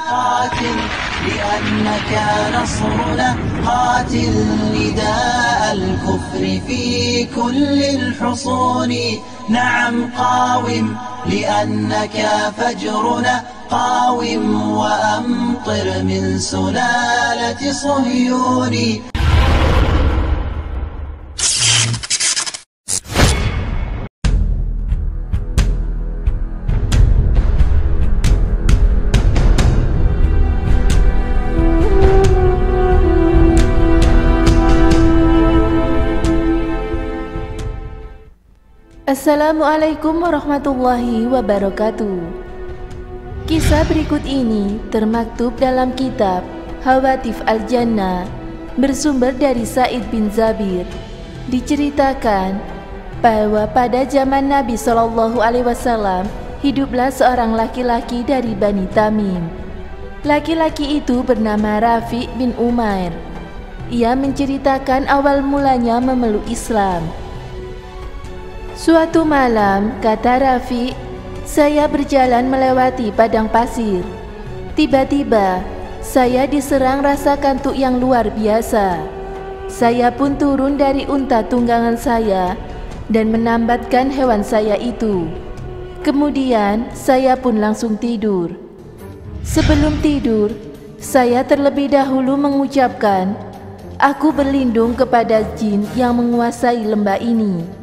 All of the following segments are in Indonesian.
قاتل لأنك نصرنا، قاتل نداء الكفر في كل الحصون. نعم قاوم لأنك فجرنا، قاوم وأمطر من سلالة صهيون. Assalamualaikum warahmatullahi wabarakatuh. Kisah berikut ini termaktub dalam kitab Hawatif Al-Jannah bersumber dari Sa'id bin Zabir. Diceritakan bahwa pada zaman Nabi SAW hiduplah seorang laki-laki dari Bani Tamim. Laki-laki itu bernama Rafi' bin Umair. Ia menceritakan awal mulanya memeluk Islam. Suatu malam, kata Rafi, saya berjalan melewati padang pasir. Tiba-tiba, saya diserang rasa kantuk yang luar biasa. Saya pun turun dari unta tunggangan saya dan menambatkan hewan saya itu. Kemudian, saya pun langsung tidur. Sebelum tidur, saya terlebih dahulu mengucapkan, "Aku berlindung kepada jin yang menguasai lembah ini."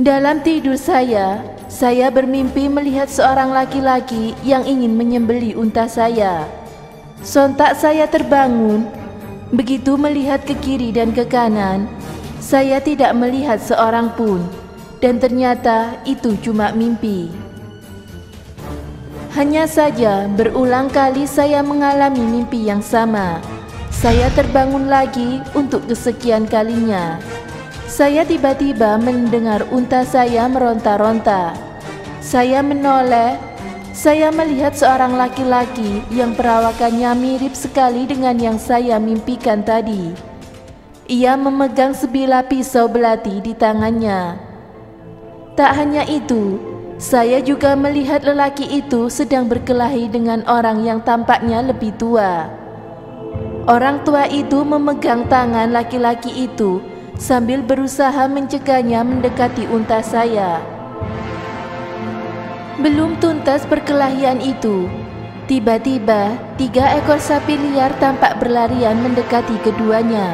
Dalam tidur saya bermimpi melihat seorang laki-laki yang ingin menyembelih unta saya. Sontak saya terbangun, begitu melihat ke kiri dan ke kanan, saya tidak melihat seorang pun, dan ternyata itu cuma mimpi. Hanya saja berulang kali saya mengalami mimpi yang sama. Saya terbangun lagi untuk kesekian kalinya. Saya tiba-tiba mendengar unta saya meronta-ronta. Saya menoleh. Saya melihat seorang laki-laki yang perawakannya mirip sekali dengan yang saya mimpikan tadi. Ia memegang sebilah pisau belati di tangannya. Tak hanya itu, saya juga melihat lelaki itu sedang berkelahi dengan orang yang tampaknya lebih tua. Orang tua itu memegang tangan laki-laki itu sambil berusaha mencegahnya mendekati unta saya. Belum tuntas perkelahian itu, tiba-tiba 3 ekor sapi liar tampak berlarian mendekati keduanya.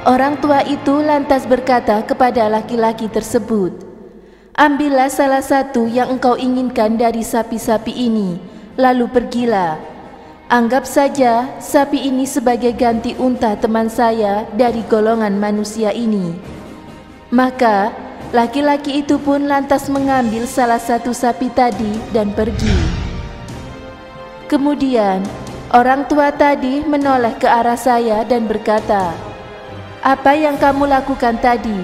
Orang tua itu lantas berkata kepada laki-laki tersebut, "Ambillah salah satu yang engkau inginkan dari sapi-sapi ini, lalu pergilah. Anggap saja sapi ini sebagai ganti unta teman saya dari golongan manusia ini." Maka laki-laki itu pun lantas mengambil salah satu sapi tadi dan pergi. Kemudian orang tua tadi menoleh ke arah saya dan berkata, "Apa yang kamu lakukan tadi?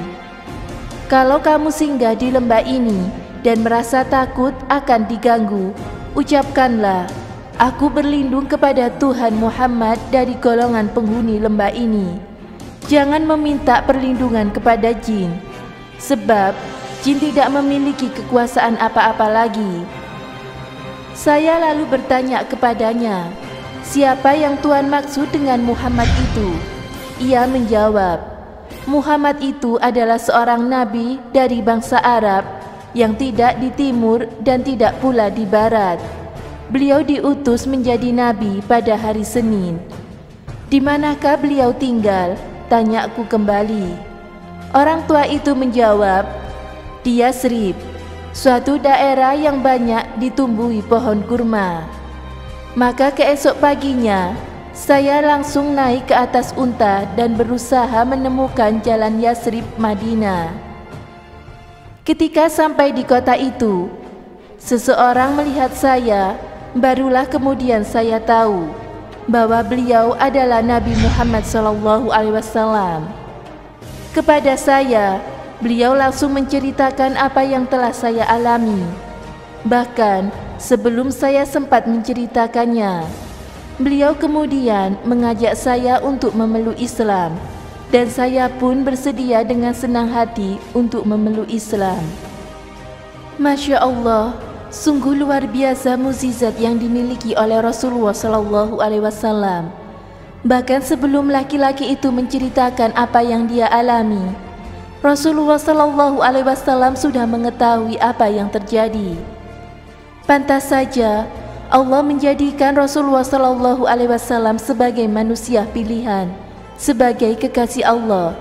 Kalau kamu singgah di lembah ini dan merasa takut akan diganggu, ucapkanlah, 'Aku berlindung kepada Tuhan Muhammad dari golongan penghuni lembah ini.' Jangan meminta perlindungan kepada jin, sebab jin tidak memiliki kekuasaan apa-apa lagi." Saya lalu bertanya kepadanya, "Siapa yang Tuhan maksud dengan Muhammad itu?" Ia menjawab, "Muhammad itu adalah seorang nabi dari bangsa Arab yang tidak di timur dan tidak pula di barat. Beliau diutus menjadi nabi pada hari Senin." "Di manakah beliau tinggal?" tanyaku kembali. Orang tua itu menjawab, "Di Yasrib, suatu daerah yang banyak ditumbuhi pohon kurma." Maka keesok paginya, saya langsung naik ke atas unta dan berusaha menemukan jalan Yasrib Madinah. Ketika sampai di kota itu, seseorang melihat saya. Barulah kemudian saya tahu bahwa beliau adalah Nabi Muhammad SAW. Kepada saya, beliau langsung menceritakan apa yang telah saya alami. Bahkan sebelum saya sempat menceritakannya, beliau kemudian mengajak saya untuk memeluk Islam, dan saya pun bersedia dengan senang hati untuk memeluk Islam. Masya Allah, Sungguh luar biasa mukjizat yang dimiliki oleh Rasulullah Shallallahu Alaihi Wasallam. Bahkan sebelum laki-laki itu menceritakan apa yang dia alami, Rasulullah Shallallahu Alaihi Wasallam sudah mengetahui apa yang terjadi. Pantas saja Allah menjadikan Rasulullah Shallallahu Alaihi Wasallam sebagai manusia pilihan, sebagai kekasih Allah,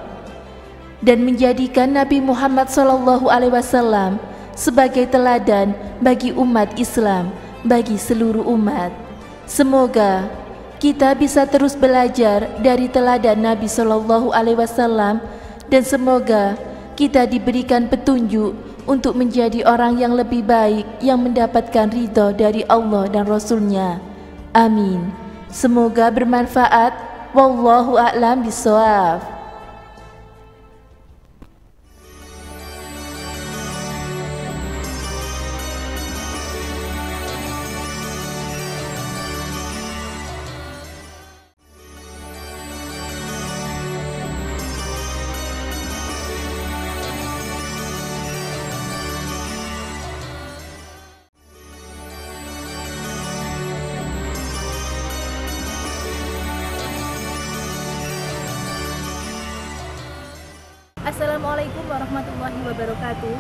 dan menjadikan Nabi Muhammad Shallallahu Alaihi Wasallam sebagai teladan bagi umat Islam, bagi seluruh umat. Semoga kita bisa terus belajar dari teladan Nabi Shallallahu Alaihi Wasallam, dan semoga kita diberikan petunjuk untuk menjadi orang yang lebih baik, yang mendapatkan ridho dari Allah dan Rasul-Nya. Amin. Semoga bermanfaat. Wallahu a'lam bishawab. Assalamualaikum warahmatullahi wabarakatuh.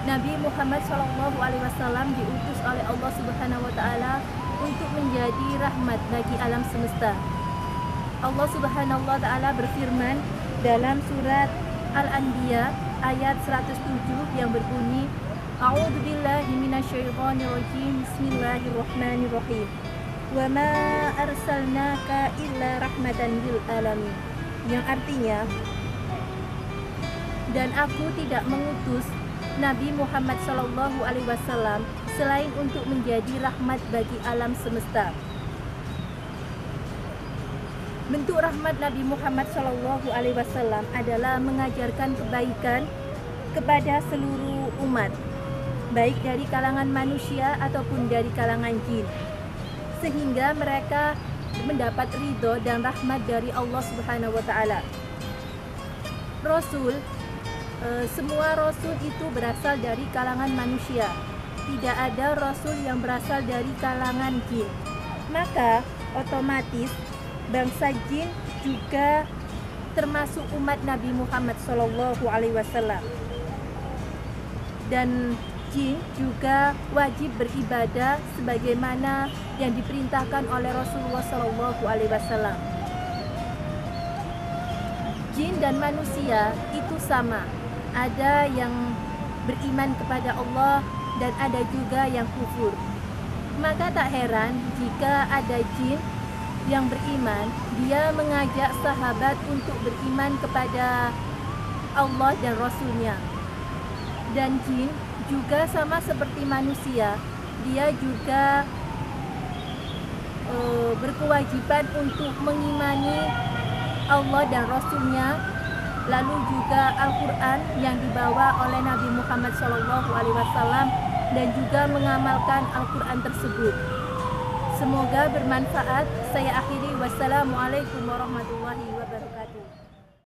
Nabi Muhammad SAW diutus oleh Allah Subhanahu wa Ta'ala untuk menjadi rahmat bagi alam semesta. Allah Subhanahu wa Ta'ala berfirman dalam surat Al-Anbiya ayat 107 yang berbunyi, A'udzubillahi minasyaitonirrajim, Bismillahirrahmanirrahim. Wa ma arsalnaka illa rahmatan lil alamin. Yang artinya, dan aku tidak mengutus Nabi Muhammad SAW selain untuk menjadi rahmat bagi alam semesta. Bentuk rahmat Nabi Muhammad SAW adalah mengajarkan kebaikan kepada seluruh umat, baik dari kalangan manusia ataupun dari kalangan jin, sehingga mereka mendapat ridho dan rahmat dari Allah Subhanahu wa Ta'ala. Semua rasul itu berasal dari kalangan manusia. Tidak ada rasul yang berasal dari kalangan jin. Maka otomatis bangsa jin juga termasuk umat Nabi Muhammad SAW. Dan jin juga wajib beribadah sebagaimana yang diperintahkan oleh Rasulullah SAW. Jin dan manusia itu sama. Ada yang beriman kepada Allah dan ada juga yang kufur. Maka tak heran jika ada jin yang beriman, dia mengajak sahabat untuk beriman kepada Allah dan Rasul-Nya. Dan jin juga sama seperti manusia, dia juga berkewajiban untuk mengimani Allah dan Rasul-Nya, lalu juga Al-Quran yang dibawa oleh Nabi Muhammad SAW, dan juga mengamalkan Al-Quran tersebut. Semoga bermanfaat. Saya akhiri. Wassalamualaikum warahmatullahi wabarakatuh.